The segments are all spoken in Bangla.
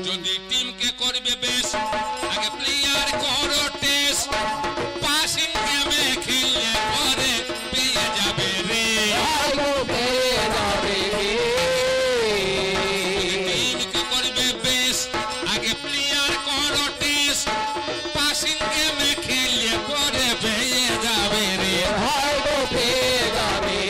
যদি টিমকে করবে বেশ আগে প্লেয়ার করো টেস্ট পাসিং গেমে খেললে পরে পেয়ে যাবে রে পেয়ে যাবে রে টিমকে করবে বেশ আগে প্লেয়ার করো টেস্ট পাসিং গেমে খেললে পরে পেয়ে যাবে রে পেয়ে যাবে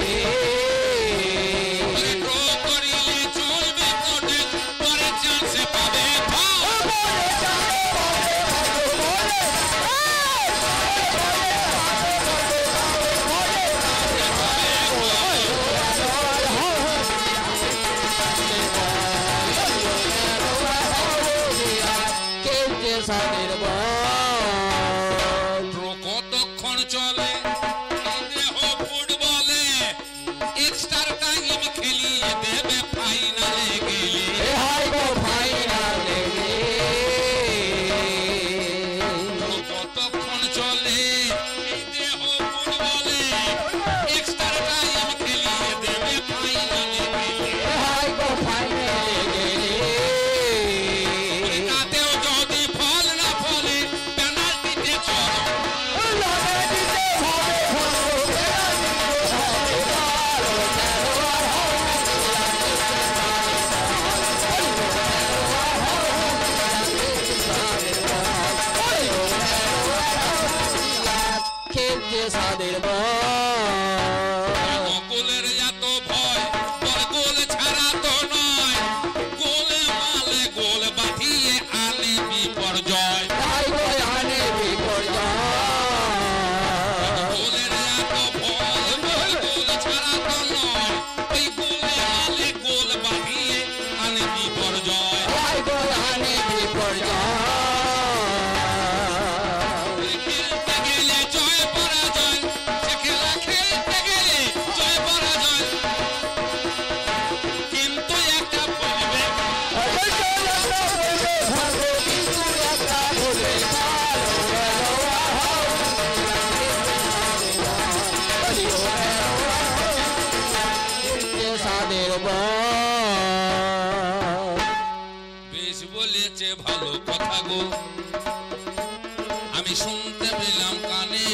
কতক্ষণ চলে দেহ ফুটবলে এক্সট্রা টাইম খেলিয়ে দেবে ফাইনালে গেলে ফাইনালে কতক্ষণ চলে দেহ ফুটবলে এক্সট্রা টাইম খেলিয়ে দেবে ফাইনালে গেলে ফাইনালে গেলে তাতেও যদি ফল না ফলে পেনাল্টিতে চলো গোলের এত ভয় গোল ছাড়া তো নয় গোলে মালে গোল বাঁধিয়ে আনে বিপর্যয় গোলের এত ভয় গোল ছাড়া তো নয় ওই গোলে মালে গোল বাঁধিয়ে আনে বিপর্যয় খেলতে গেলে জয় পরাজয় সে খেলা খেলতে গেলে জয় পরাজয় কিন্তু একটা বলবে বেশ বলেছে ভালো কথা গো আমি শুনতে পেলাম কানে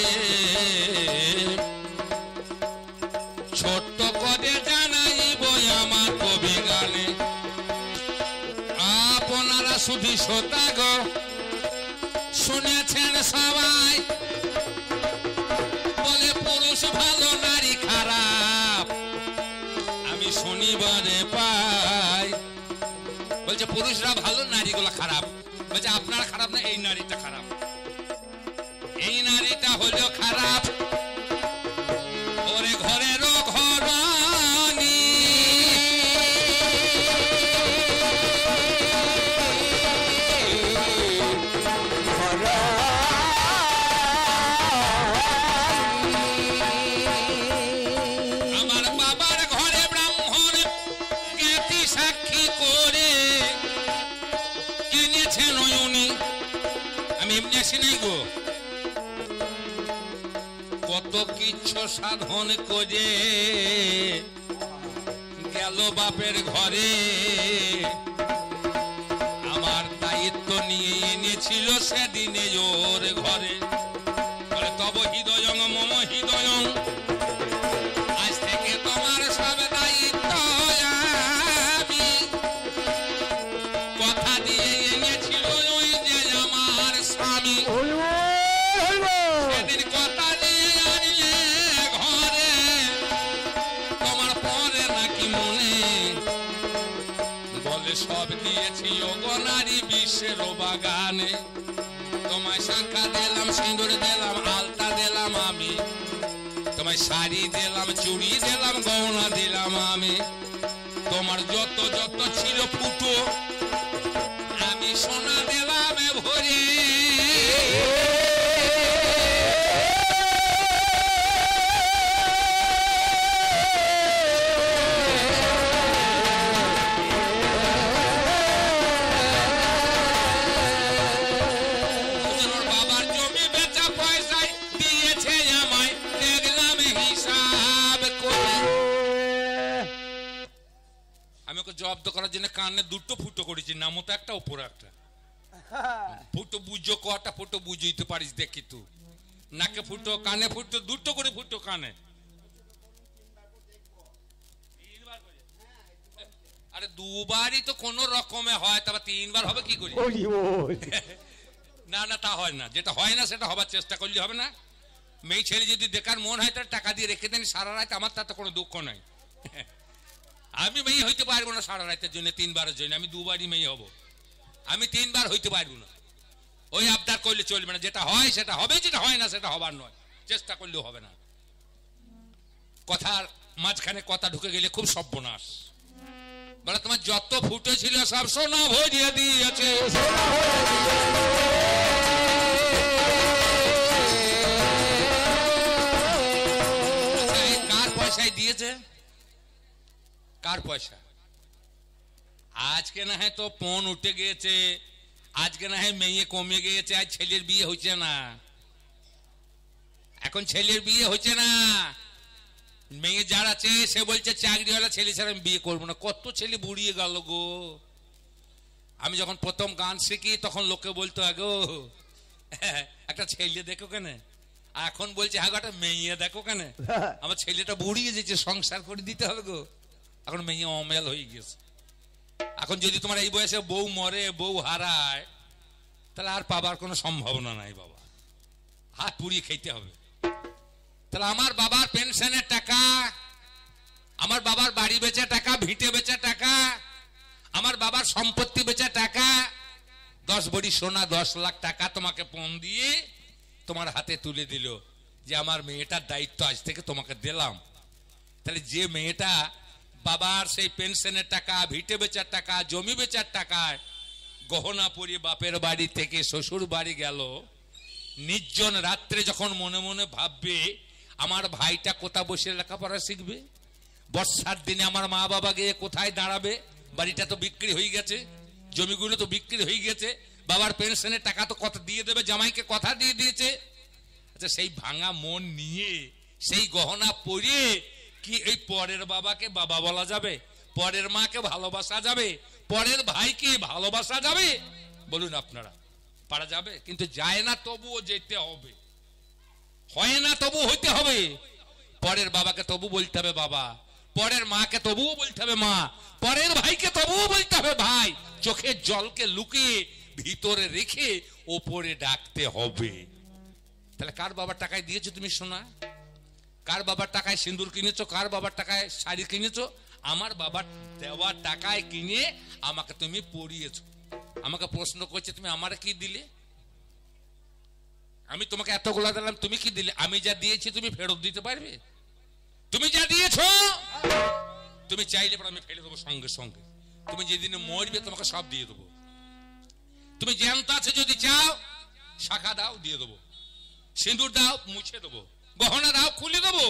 ছোট্ট করে জানাইব আমার কবি গানে আপনারা শুধু শ্রোতা গো শুনেছেন সবাই বলে পুরুষ ভালো নারী খারাপ আমি শনিবারে পাই বলছে পুরুষরা ভালো নারীগুলো খারাপ বলছে আপনারা খারাপ না এই নারীটা খারাপ এই নারীটা হলো খারাপ ওরে ঘরেরও ঘরানি আমার বাবার ঘরে ব্রাহ্মণ জ্ঞাতি সাক্ষী করে এনেছেন উনি আমি এমনি আসি নাই গো কত কিছু সাধন করে গেল বাপের ঘরে আমার দায়িত্ব নিয়ে এনেছিল সেদিনে ওর ঘরে তব হৃদয়ং মম হৃদয়ং আজ থেকে তোমার সব দায়িত্ব আমি কথা দিয়ে এনেছিল ওই যে আমার স্বামী সেদিন কথা দিয়ে আনলে ঘরে তোমার পরে নাকি মনে বলে সব দিয়েছি ওগো নারী বিশ্বের বাগানে তোমায় শাঁখা দিলাম সিঁদুর দিলাম আলতা দিলাম আমি তোমায় শাড়ি দিলাম চুড়ি দিলাম গহনা দিলাম আমি তোমার যত যত ছিল ফুটো আমি সোনা দিলাম ভরে বাবার জমি বেচা পয়সায় দিয়েছে আমায় দেখলাম হিসাব করে আমি ওকে জব্দ করার জন্য কানে দুটো ফুটো করেছি, নামও তো একটা উপরে একটা। ফুটো বুঝো কটা ফুটো বুঝিতে পারিস দেখি তুই। নাকে ফুটো, কানে ফুটো, দুটো করে ফুটো কানে। আরে দুবারই তো কোন রকমে হয়, তবে তিনবার হবে কি করি? না না, তা হয় না। যেটা হয় না সেটা হবার চেষ্টা করলে হবে না। মেয়ে ছেলে যদি দেখার মন হয় তার টাকা দিয়ে রেখে দেন সারা রাত, আমার তাতে কোনো দুঃখ নাই। আমি মেয়ে হইতে পারবো না সারা রাতের জন্য, তিনবারের জন্য। আমি দুবারই মেয়ে হব, আমি তিনবার হইতে পারবো না। ওই আবদার করলে চলবে না। যেটা হয় সেটা হবে, যেটা হয় না সেটা হবার নয়। চেষ্টা করলেও হবে না। কথার মাঝখানে কথা ঢুকে গেলে খুব সর্বনাশ। বলে তোমার যত ফুটো ছিল সব সোনা ভরিয়ে দিয়েছে। কার পয়সায় দিয়েছে? কার পয়সা? আজকে না হয় তো পণ উঠে গিয়েছে, আজকে না হয় মেয়ে কমে গিয়েছে, আজ ছেলের বিয়ে হচ্ছে না। এখন ছেলের বিয়ে হচ্ছে না। মেয়ে যার আছে সে বলছে চাকরিওয়ালা ছেলে ছাড়া আমি বিয়ে করবো না। কত ছেলে বুড়িয়ে গেল গো। আমি যখন প্রথম গান শিখি তখন লোকে বলতো আগো একটা ছেলে দেখো কেন, এখন বলছে হ্যাঁ একটা মেয়ে দেখো কেন। আমার ছেলেটা বুড়িয়ে যেছে, সংসার করে দিতে হবে গো। এখন মেয়ে অমেল হয়ে গেছে। এখন যদি তোমার এই বয়সে বউ মরে, বউ হারায়, তাহলে আর পাবার কোনো সম্ভাবনা নাই বাবা। হাত পুড়িয়ে খেতে হবে। তাহলে আমার বাবার পেনশনের টাকা, আমার বাবার বাড়ি বেচা টাকা, ভিটে বেচা টাকা, আমার বাবার সম্পত্তি বেচা টাকা, 10 ভরি সোনা, 10 লাখ টাকা তোমাকে পণ দিয়ে তোমার হাতে তুলে দিল যে আমার মেয়েটার দায়িত্ব আজ থেকে তোমাকে দিলাম। তাহলে যে মেয়েটা বাবার সেই পেনশনের টাকা, ভিটে বেচার টাকা, জমি বেচার টাকায় গহনা পরিয়ে বাপের বাড়ি থেকে শ্বশুর বাড়ি গেল, নির্জন রাত্রে যখন মনে মনে ভাববে আমার ভাইটা কোথা বসে লেখাপড়া শিখবে, বর্ষার দিনে আমার মা বাবা গিয়ে কোথায় দাঁড়াবে, বাড়িটা তো বিক্রি হয়ে গেছে, জমিগুলো তো বিক্রি হয়ে গেছে, বাবার পেনশনের টাকা তো কত দিয়ে দেবে, জামাইকে কথা দিয়ে দিয়েছে। আচ্ছা, সেই ভাঙা মন নিয়ে সেই গহনা পরিয়ে কি এই পরের বাবাকে বাবা বলা যাবে? পরের মাকে ভালোবাসা যাবে? পরের ভাইকে ভালোবাসা যাবে? বলুন আপনারা, পারা যাবে? কিন্তু যায় না, তবুও যেতে হবে। হয় না তবু হইতে হবে। পরের বাবাকে তবু বলতে হবে বাবা, পরের মাকে তবুও বলতে হবে মা, পরের ভাইকে তবুও বলতে হবে ভাই। চোখের জলকে লুকিয়ে ভিতরে রেখে ওপরে ডাকতে হবে। তাহলে কার বাবার টাকায় দিয়েছো তুমি সোনা? কার বাবার টাকায় সিঁদুর কিনেছো? কার বাবার টাকায় শাড়ি কিনেছো? আমার বাবার দেওয়ার টাকায় কিনে আমাকে তুমি পরিয়েছো। আমাকে প্রশ্ন করছে তুমি আমারে কি দিলে? আমি তোমাকে এতগুলা দিলাম, তুমি কি দিলে? আমি যা দিয়েছি তুমি ফেরত দিতে পারবে? তুমি যা দিয়েছো তুমি চাইলে পর আমি ফেলে দেবো সঙ্গে সঙ্গে। তুমি যেদিনে মরবে তোমাকে সব দিয়ে দেবো। তুমি জ্যান্ত আছে যদি চাও শাখা দাও, দিয়ে দেবো। সিঁদুর দাও, মুছে দেবো। গহনা দাও, খুলে দেবো।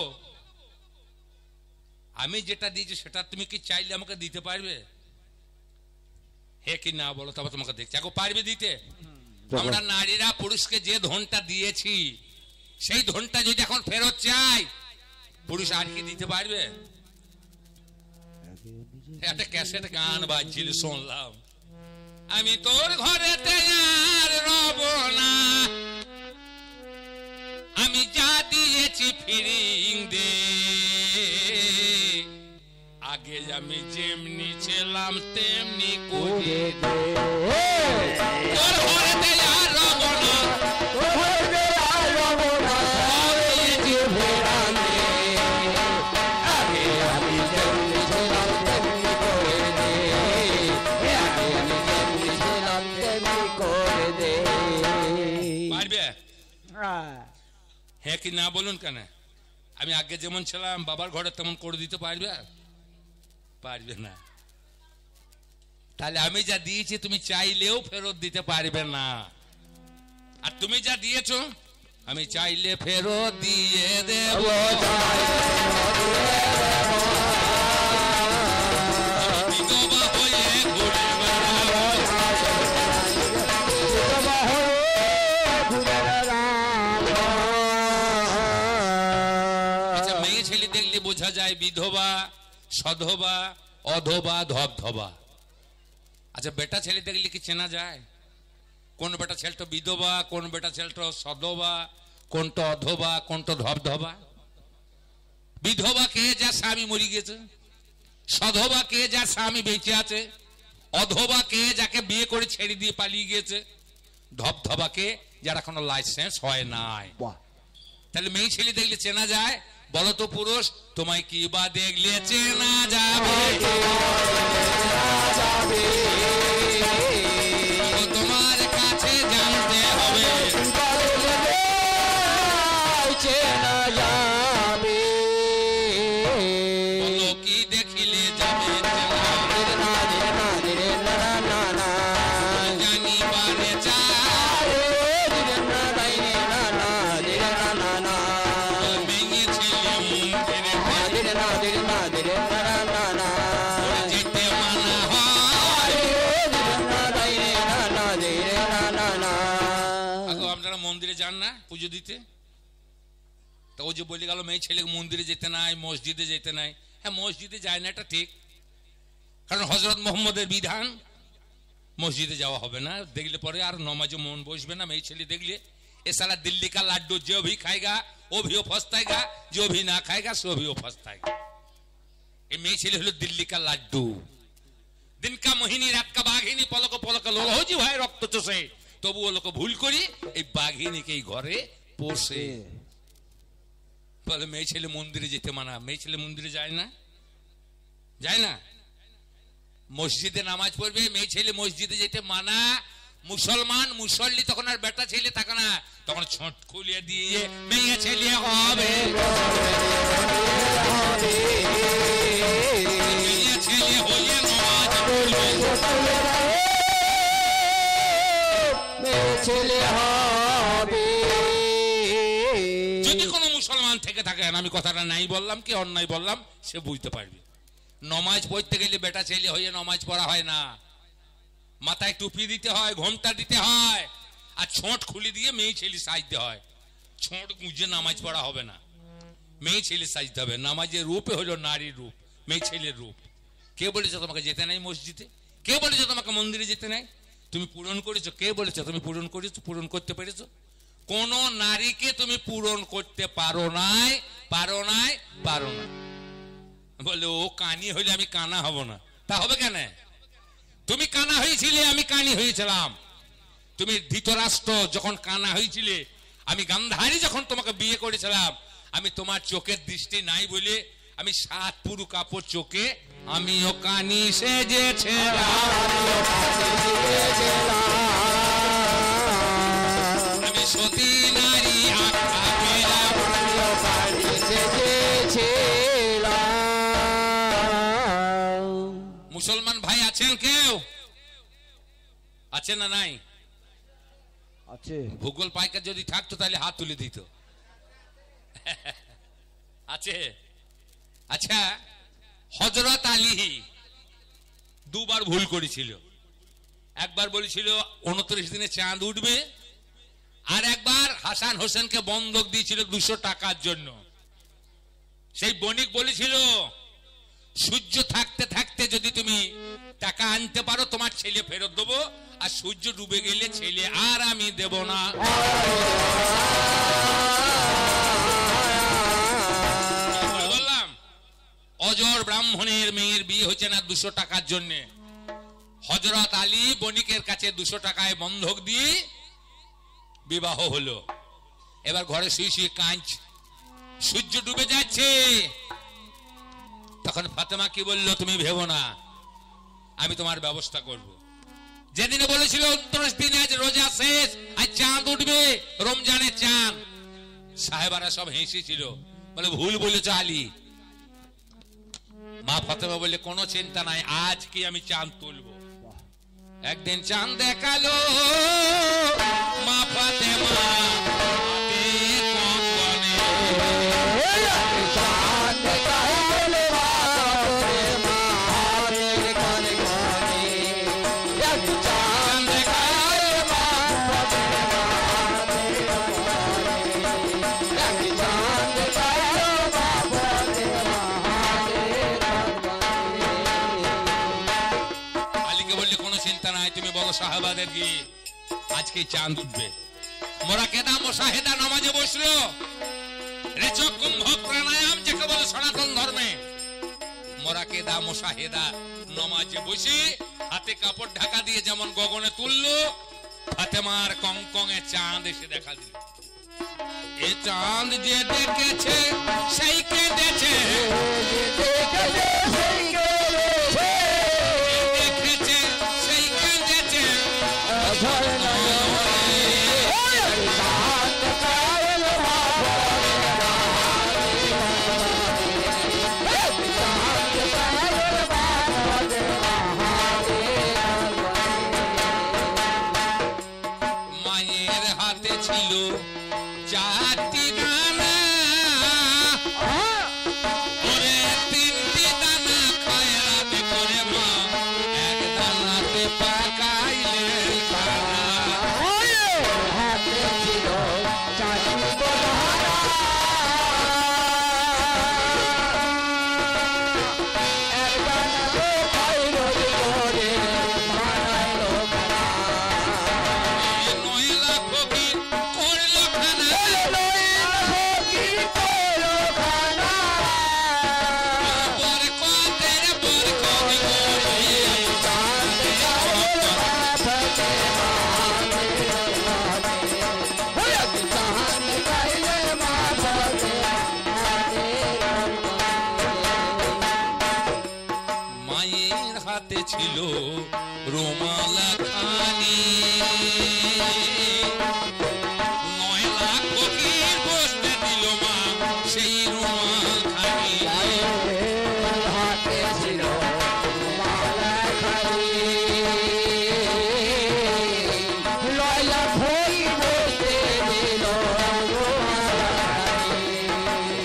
আমি যেটা দিয়েছি সেটা তুমি কি চাইলে আমাকে দিতে পারবে? হে কি না বলো, তবে তোমাকে দেখছি। এখন পারবে দিতে? আমরা নারীরা পুরুষকে যে ধনটা দিয়েছি সেই ধনটা যদি এখন ফেরত চাই, পুরুষ আর কি দিতে পারবে? একটা ক্যাসেট গান বাজছিল, শুনলাম। আমি তোর ঘরেতে আর রব না, আমি যা দিয়েছি ফিরিং দে। আগে আমি যেমনি ছিলাম তেমনি করে দে। তোর ঘরেতে আর রব না, তোর ঘরেতে আর রব না, দিয়েছি ফিরাং দে। আগে আমি যেমনি ছিলাম তেমনি করে দে। আগে আমি যেমনি ছিলাম তেমনি করে দে। পারবে? হ্যাঁ কি না বলুন কেন? আমি আগে যেমন ছিলাম বাবার ঘরে তেমন করে দিতে পারবে? পারবে না। তাহলে আমি যা দিয়েছি তুমি চাইলেও ফেরত দিতে পারবে না। আর তুমি যা দিয়েছো আমি চাইলে ফেরত দিয়ে দেব। বিধবা হয়ে ঘুরে বেড়াবো। আচ্ছা, মেয়ে ছেলে দেখলে বোঝা যায় বিধবা, সধবা, অধবা, ধবধবা। আচ্ছা বেটা ছেলে দেখলে কি চেনা যায়? কোন বেটা ছেলেটা বিধবা, কোন বেটা ছেলেটা সধবা, কোনটা অধবা, কোনটা ধবধবা? বিধবা কে, যার স্বামী মরে গেছে। সধবা কে, যার স্বামী বেঁচে আছে। অধবা কে, যাকে বিয়ে করে ছেড়ে দিয়ে পালিয়ে গেছে। ধবধবা কে, যার এখনো লাইসেন্স হয় নাই। তাহলে মেয়ে ছেলে দেখলে চেনা যায়? বলো তো পুরুষ, তোমায় কি বা দেখলে চেনা যাবে? তোমার কাছে জানতে হবে, চেনা যাবে। বলো কি দেখিলে যাবে জানিবারে চাই। মেয়ে ছেলে যেতে মানা হয়। আপনারা মন্দিরে যান না পুজো দিতে? তো ও যে বলে গেল মেয়ে ছেলে মন্দিরে যেতে নাই, মসজিদে যেতে নাই। হ্যাঁ, মসজিদে যায় না, এটা ঠিক, কারণ হযরত মুহাম্মদের বিধান মসজিদে যাওয়া হবে না। দেখলে পরে আর নমাজে মন বসবে না। মেয়ে ছেলে দেখলে এ সালা দিল্লি কা লাড্ডু যে भी खाएगा वो भी फंसताएगा, जो भी ना खाएगा सो भी फंसताएगा। ये मेয়ে ছেলে হলো দিল্লি কা লাড্ডু। दिन का मोहिनी रात का बाघिनी, पलक पलक लोल हो जी भाई रक्त चोषे, তবু ও লোক ভুল করি এই বাঘিনীকে এই ঘরে পোষে। বলে মেয়ে ছেলে মন্দিরে যেতে মানা। মেয়ে ছেলে মন্দিরে যায় না, যায় না। মসজিদে নামাজ পড়বে, মেয়ে ছেলে মসজিদে যেতে মানা। মুসলমান মুসল্লি তখন আর বেটা ছেলে থাকে না, তখন ছোট খুলিয়ে দিয়ে মেয়ে ছেলে হবে। মেয়ে ছেলে হলে নামাজ পড়বে, মেয়ে ছেলে হবে। যদি কোনো মুসলমান থেকে থাকেন, আমি কথাটা নাই বললাম কি অন্যায় বললাম, সে বুঝতে পারবে। নমাজ পড়তে গেলে বেটা ছেলে হয়ে নমাজ পড়া হয় না। মাথায় টুপি দিতে হয়, ঘোমটা দিতে হয়, আর ছোট খুলে দিয়ে মেয়ে ছেলে সাজতে হয়। ছোট গুঁজে নামাজ পড়া হবে না, মেয়ে ছেলে সাজতে হবে। নামাজের রূপে হলো নারীর রূপ, মেয়ে ছেলের রূপ। কে বলেছে তোমাকে যেতে নাই মসজিদে? কে বলেছে তোমাকে মন্দিরে যেতে নাই? তুমি পূরণ করেছো? কে বলেছে তুমি পূরণ করেছো? পূরণ করতে পেরেছো? কোন নারীকে তুমি পূরণ করতে পারো নাই, পারো নাই, পারো না। বলে ও কানি হইলে আমি কানা হব না, তা হবে কেন? তুমি কানা হয়েছিলে, আমি কানি হয়েছিলাম। তুমি ধৃতরাষ্ট্র যখন কানা হয়েছিলে, আমি গান্ধারী যখন তোমাকে বিয়ে করেছিলাম, আমি তোমার চোখের দৃষ্টি নাই বলে আমি 7 পুরু কাপড় চোখে আমিও কানি সেজেছিলাম। আমি সতী নারী আখ্যা পেলাম, মুসলমান ভাই আছেন কেউ? আছে না নাই? আছে। ভূগোল পাইকার যদি থাকতো তাহলে হাত তুলে দিত। আছে। আচ্ছা, হযরত আলী দুবার ভুল করেছিল। একবার বলেছিল 29 দিনে চাঁদ উঠবে, আর একবার হাসান হোসেনকে বন্ধক দিয়েছিল 200 টাকার জন্য। সেই বণিক বলেছিল সূর্য থাকতে থাকতে যদি তুমি টাকা আনতে পারো তোমার ছেলে ফেরত দেবো, আর সূর্য ডুবে গেলে ছেলে আর আমি দেব না। বললাম অজর ব্রাহ্মণের মেয়ের বিয়ে হচ্ছে না 200 টাকার জন্য। হযরত আলী বণিকের কাছে 200 টাকায় বন্ধক দিয়ে বিবাহ হলো। এবার ঘরে শুয়ে শুয়ে কাঁদছে, সূর্য ডুবে যাচ্ছে। তখন ফাতেমা কি বললো, তুমি ভেবো না, আমি তোমার ব্যবস্থা করব। যেদিনে বলেছিল 29 দিনে আজ রোজা শেষ, আজ চাঁদ উঠবে, রমজানের চাঁদ, সাহেবারা সব হেসেছিল, বলে ভুল বলেছ আলী। মা ফাতেমা বললে কোনো চিন্তা নাই, আজ কি আমি চাঁদ তুলবো। একদিন চাঁদ দেখালো মা ফাতেমা, নাই তুমি বলো সাহাবাদের কি আজকে চাঁদ উঠবে মোরা কেদা মুশাহিদা নামাজে বসলো রেচক কুম্ভ প্রাণায়াম যাকে বলে সনাতন ধর্মে মোরা কেদা মুশাহিদা নামাজে বসে হাতে কাপড় ঢাকা দিয়ে যেমন গগনে তুললো ফাতেমার কংকংয়ে চাঁদ এসে দেখা দিল এ চাঁদ যে দেখেছে সেই কেঁদেছে দেখেছে সেই কেঁদেছে মায়ের হাতে ছিল চারটি দানা ওরে তিনটি দানা খয়রাতে করে মা এক দানাতে পাকাইলেন খানা হাতে ছিল চারটি দানা এক দানাতে খয়রাতে করে বানাইলো খানা নয়লা ফকির করলো খানা মায়ের হাতে ছিল রুমালা খানি নয়লা ফকির বসতে দিল মা সেই রুমাল খানি হাতে ছিল রুমালা খানি নয়লা ফকির বসতে দিল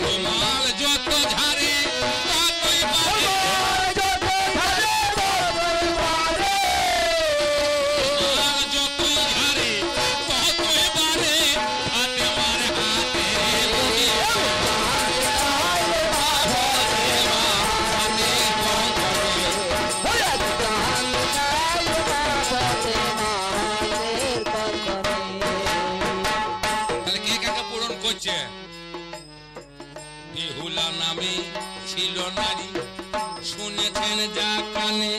রুমাল যত ঝাড়ে ততই বাড়ে যতই ঝাড়ে ততই বাড়ে ফাতেমার হাতে তাহলে কে কাকে পূরণ করছে বেহুলা নামে ছিল নারী শুনেছেন যা কানে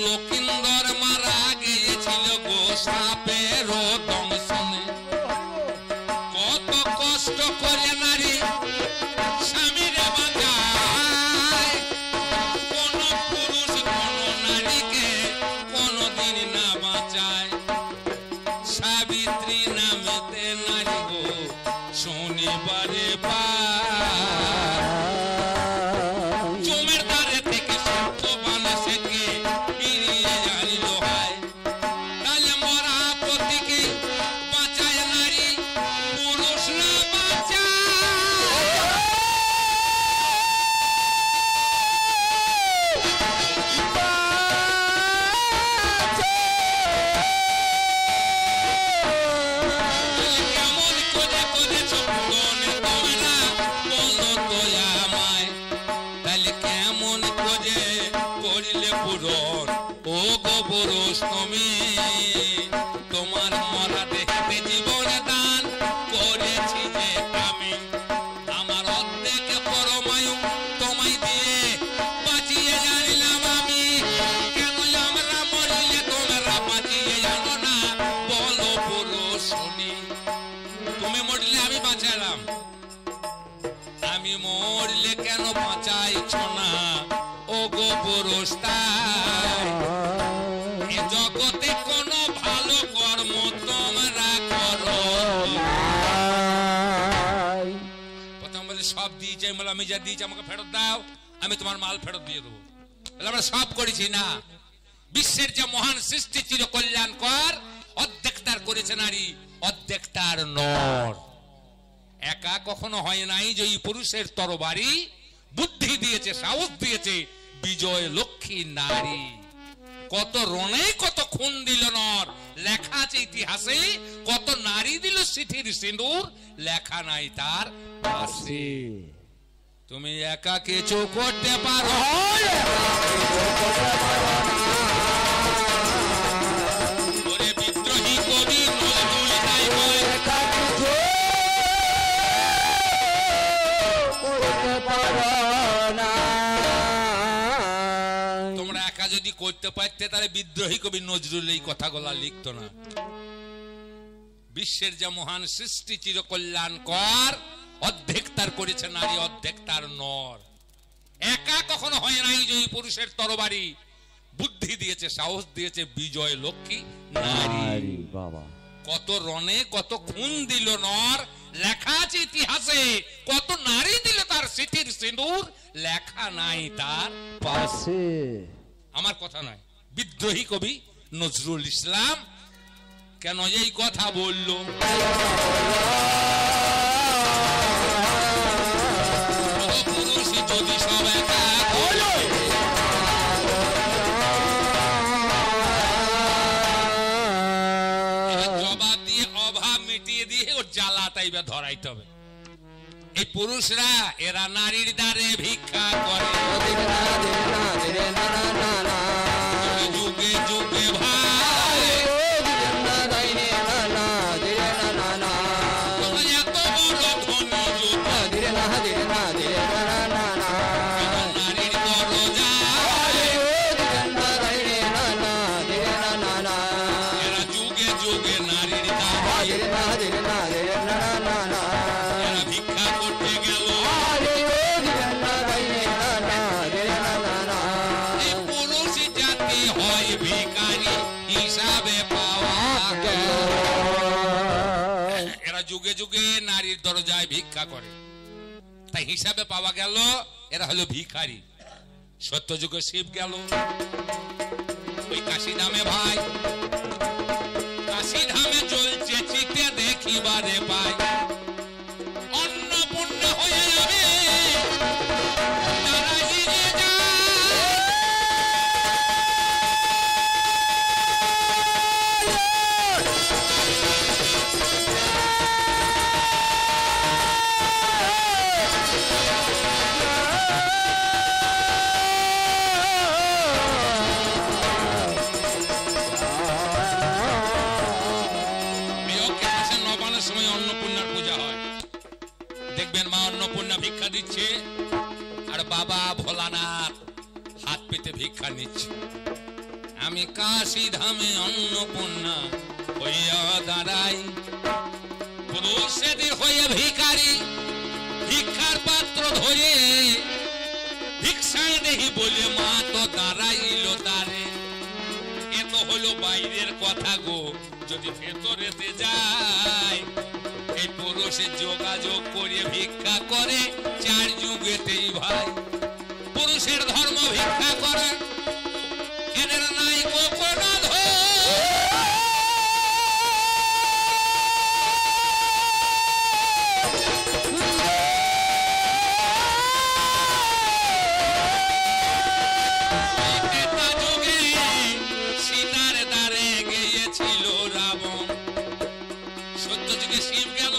লকিন্দর মারা গিয়েছিল গো সাপের দংশনে কত কষ্ট করে নারী স্বামীরে বাঁচায় কোন পুরুষ কোন নারীকে কোনদিন না বাঁচায় সাবিত্রী নামেতে নারী গো শনিবারে জমের দ্বারে থেকে সত্যবান সেকে ফিরিয়ে জানিল হয় তাহলে মরা পতিকে বাঁচায় নারী পুরুষ না বাঁচায় কেমন করে করেছো গনে তোমরা বলো তো আমায় তাহলে কেমন করে করিলে পূরণ ও গো পুরুষ তুমি তোমার মরা দেহতে জীবন দান করেছি যে আমি আমার অর্ধেক পরমায়ু তোমায় দিয়ে বাঁচিয়ে জানিলাম আমি কেন আমরা মরিলে তোমরা বাঁচিয়ে জানো না বলো পুরুষ শুনি তুমি মরলে আমি বাঁচালাম আমি মরলে কেন বাঁচাইছ না ও গো পুরুষ তাই এ জগতে কোনো ভালো কর্ম তোমরা করো প্রথম বলে সব দিয়েছে বলে আমি যা দিয়েছি আমাকে ফেরত দাও আমি তোমার মাল ফেরত দিয়ে দেবো আমরা সব করেছি না বিশ্বের যে মহান সৃষ্টি চির কল্যাণকর অর্ধেক তার করেছে নারী অর্ধেক তার নর একা কখনো হয় নাই যে এই পুরুষের তরবারি বুদ্ধি দিয়েছে সাহস দিয়েছে বিজয় লক্ষ্মী নারী কত রণে কত খুন দিল নর লেখা আছে ইতিহাসে কত নারী দিল সিথির সিঁদুর লেখা নাই তার পাশে তুমি একা কিছু করতে পারো করতে পারতে তাহলে বিদ্রোহী কবি নজরুল এই কথাগুলা লিখতো না। বিশ্বের যে মহান সৃষ্টি চিরকল্যাণকর, অর্ধেক তার করেছে নারী, অর্ধেক তার নর। একা কখনো হয় নাই যে পুরুষের তরবারি, বুদ্ধি দিয়েছে, সাহস দিয়েছে বিজয় লক্ষ্মী নারী। বাবা কত রণে কত খুন দিল নর, লেখা আছে ইতিহাসে। কত নারী দিল তার স্মৃতির সিঁদুর, লেখা নাই তার পাশে। আমার কথা নয়, বিদ্রোহী কবি নজরুল ইসলাম কেন এই কথা বলল? পুরুষ যদি সব একা জবাব দিয়ে অভাব মিটিয়ে দিয়ে ওর জ্বালা তাইবা ধরাইতে হবে। এই পুরুষরা এরা নারীর দ্বারে ভিক্ষা করে, যুগে যুগে ভাই এত বড় ধনী নারীর দরজা, এরা যুগে যুগে নারীর দ্বারে ভিক্ষা করতে গেল। পুরুষ জাতি হয় ভিখারি হিসাবে পাওয়া গেল। এরা যুগে যুগে নারীর দরজায় ভিক্ষা করে, তাই হিসাবে পাওয়া গেল এরা হলো ভিখারি। সত্য যুগে শিব গেল ওই কাশি ধামে, ভাই কাশি ধামে চলছে চিতে দেখিবারে পাই। অন্নপূর্ণা হয়ে যাবে তারা এগিয়ে যায়। সময় অন্নপূর্ণার পূজা হয়, দেখবেন মা অন্নপূর্ণা ভিক্ষা দিচ্ছে আর বাবা ভোলানাথ হাত পেতে ভিক্ষা নিচ্ছে। আমি কাশি ধামে অন্নপূর্ণা হইয়া দাঁড়াই, পুরুষেদের হয়ে ভিখারি ভিক্ষার পাত্র ধরে ভিক্ষায় দেহি বলে মা তো দাঁড়াইল তারে। এ তো হলো বাইরের কথা গো, যদি ভেতরেতে যায় এই পুরুষের যোগাযোগ করে ভিক্ষা করে চার যুগেতেই ভাই। পুরুষের ধর্ম ভিক্ষা করে, এদের নাই কোকোনাথ সীতার দ্বারে গিয়েছিল রাবণ। সত্য যুগে শিব গেল,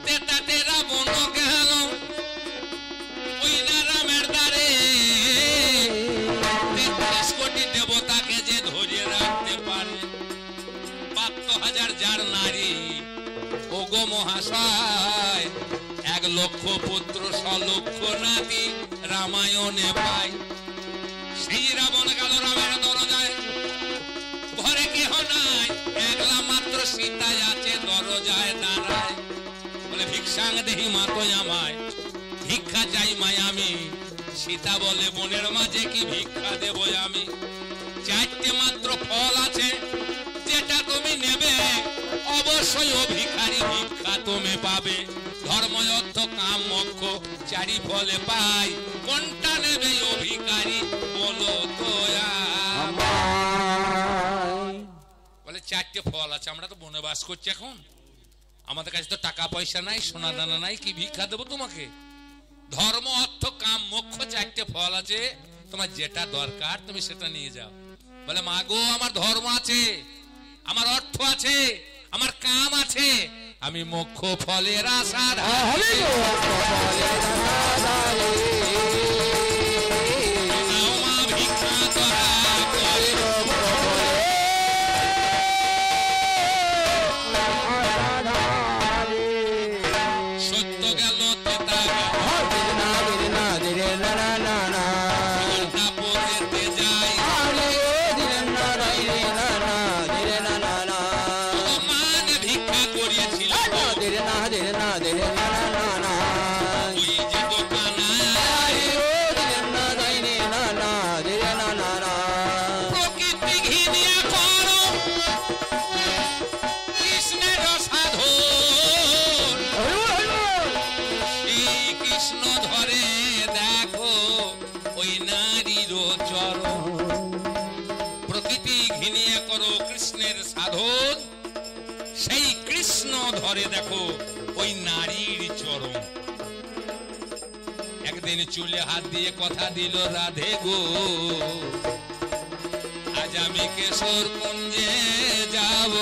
তেতাতে রাবণ গেল ওই রামের দ্বারে। 33 কোটি দেবতাকে যে ধরে রাখতে পারে, 72,000 যার নারী। ওগো মহাশয় 1 লক্ষ পুত্র 100 লক্ষ নাতি রামায়ণে পাই। সেই রাবণ গেল রামের দরজায়, ঘরে কেহ নাই, একলা মাত্র সীতায় আছে দরজায় দাঁড়ায়। বলে ভিক্ষাং দেহি মা তো আমায়, ভিক্ষা চাই মায় আমি। সীতা বলে বনের মাঝে কি ভিক্ষা দেব আমি? 4টে মাত্র ফল আছে, যেটা তুমি নেবে অবশ্যই ও ভিখারি ভিক্ষা তুমি পাবে। ধর্ম অর্থ কাম মোক্ষ 4 ফলে পাই, কোনটা নেবে ও ভিখারি বলো তো? বলে 4টে ফল আছে, আমরা তো বনে বাস করছি এখন, আমাদের কাছে তো টাকা পয়সা নাই, সোনা দানা নাই, কি ভিক্ষা দেবো তোমাকে? ধর্ম অর্থ কাম মোক্ষ 4টে ফল আছে, তোমার যেটা দরকার তুমি সেটা নিয়ে যাও। বলে মা গো আমার ধর্ম আছে, আমার অর্থ আছে, আমার কাম আছে, আমি মোক্ষ ফলের আশা ধারি। সত্য গেল তেতা গেল প্রকৃতি ঘিনিয়ে করো কৃষ্ণের সাধন, সেই কৃষ্ণ ধরে দেখো ওই নারীর চরণ। একদিন চুলে হাত দিয়ে কথা দিল রাধে গো, আজ আমি কেশর কুঞ্জে যাব,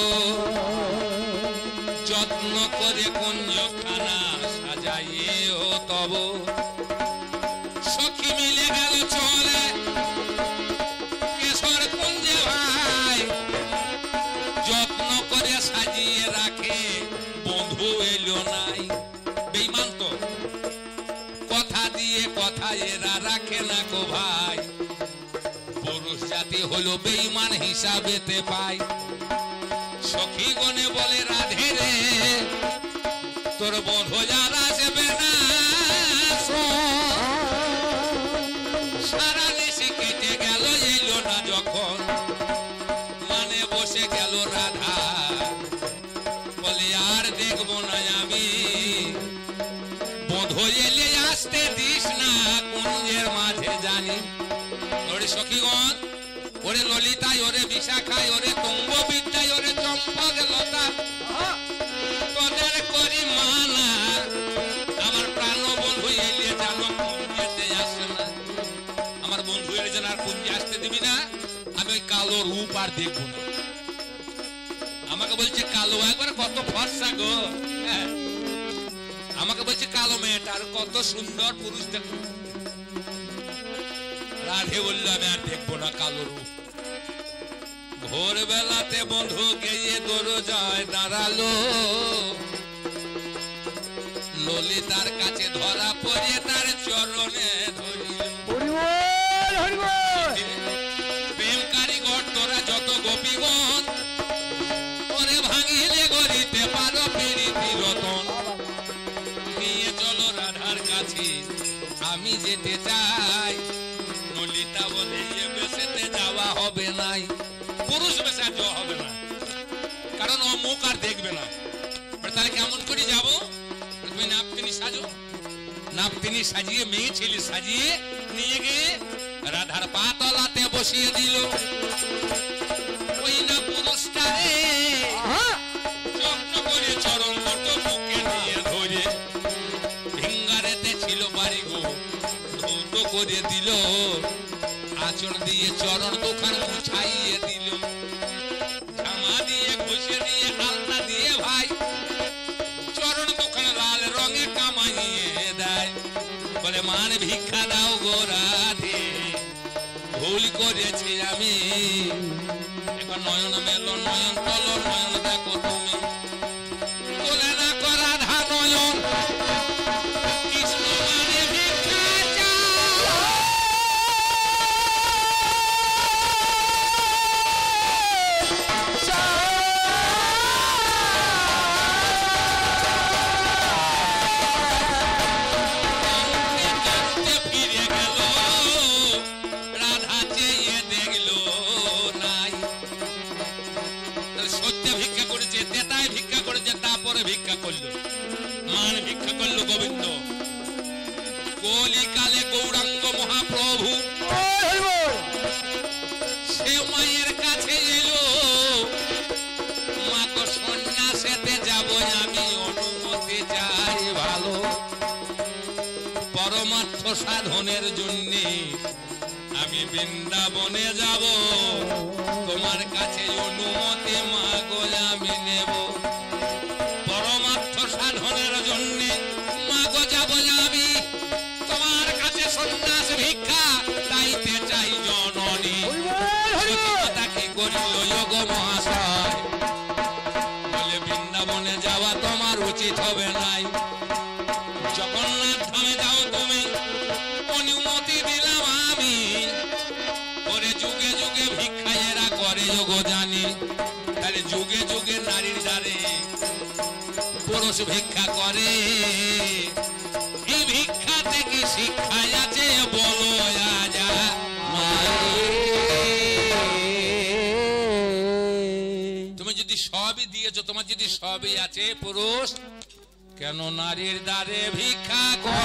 যত্ন করে কুঞ্জখানা সাজাইয়ে ও তব। সখী মিলে গেল চলে কেশর কুঞ্জে ভাই, যত্ন করে সাজিয়ে রাখে, বন্ধু এলো নাই। বেঈমান তো, কথা দিয়ে কথা এরা রাখে না গো ভাই, পুরুষ জাতি হলো বেঈমান হিসাবেতে পাই। সখী গনে বলে রাধে রে, তোর বন্ধু যারা আসবে না, সারা নিশি কেটে গেল এলো না যখন, মানে বসে গেল রাধা, বলে আর দেখবো না আমি, বন্ধু এলে আসতে দিস না কুঞ্জের মাঝে জানি। ওরে সখীগণ, ওরে ললিতায়, ওরে বিশাখায়, ওরে তুঙ্গ বিদ্যায়, ওরে চম্পক লতা, তোদের করি মানা, আমার প্রাণ বন্ধু এলে যেন কুঞ্জেতে আসে না। আমার বন্ধু এলে যেন আর কুঞ্জে আসতে দিবি না, আমি ওই কালো রূপ আর দেখবো না। আমাকে বলছে কালো, একবার কত ফর্সা গো, আমাকে বলছে কালো মেয়েটা, আর কত সুন্দর পুরুষ দেখো। রাধে বললো আমি আর দেখবো না কালো রূপ। ভোর বেলাতে বন্ধু গিয়ে দরজায় দাঁড়ালো, ললিতার কাছে ধরা পড়ে তার চরণে ধরিল। প্রেম কারিগর তোরা যত গোপীগণ, ওরে ভাঙিলে গড়িতে পারো প্রীতি রতন। নিয়ে চলো রাধার কাছে আমি যেতে চাই। ললিতা বলে এ বেশেতে যাওয়া হবে নাই, পুরুষ বেশে যাওয়া হবে না, কারণ ও মুখ আর দেখবে না। তাহলে কেমন করে যাবো? তুমি নাপকিনি সাজো, নাপকিনি সাজিয়ে মেয়ে ছেলে সাজিয়ে নিয়ে গিয়ে রাধার পা তলাতে বসিয়ে দিল। ওই না পুরুষটা রে যত্ন করে চরণ দুটো বুকে নিয়ে ধরে, ভিঙ্গারেতে ছিল বাড়ি গো, ধৌত করে দিল, আঁচড় দিয়ে চরণ দুখান মুছাইয়ে দিল, জামা দিয়ে ঘষে দিয়ে আলতা দিয়ে ভাই চরণ দুখান লাল রঙে কামাইয়ে দেয়। বলে মান ভিক্ষা দাও গো রাধে, ভুল করেছি আমি। এখন নয়ন মেল নয়ন তল নয়ন দেখো তুমি, তোলে না করা ধা নয়ন, কৃষ্ণ মানে ভিক্ষা ফিরে গেল, রাধা চেয়ে দেখলো নাই। সত্যি ভিক্ষা করেছে, তেতায় ভিক্ষা করেছে, তারপরে ভিক্ষা করলো, মান ভিক্ষা করলো গোবিন্দ। কলিকালে গৌরাঙ্গ মহাপ্রভু সে মায়ের কাছে এলো, মা তো সন্ন্যাসেতে যাব আমি, অনুমতি চাই ভালো, পরমার্থ সাধনের জন্য আমি বৃন্দাবনে যাব, তোমার কাছে অনুমতি মাগো আমি নেব। পরমার্থ সাধনের জন্য মাগো যাব আমি, তোমার কাছে সন্ন্যাস ভিক্ষা চাইতে চাই জননী। কথা কি করিল যোগ মহাশয়, বলে বৃন্দাবনে যাওয়া তোমার উচিত হবে নাই, জগন্নাথ ধামে যাও তুমি, অনুমতি দিলাম আমি। ওরে যুগে যুগে ভিক্ষা এরা করে যোগ জানি, তাহলে যুগে যুগে নারীর দ্বারে পুরুষ ভিক্ষা করে। এই ভিক্ষাতে কি শিক্ষা আছে বলো আজা তুমি যদি সবই দিয়েছো, তোমার যদি সবই আছে পুরুষ, কেন নারীর দ্বারে ভিক্ষা কর?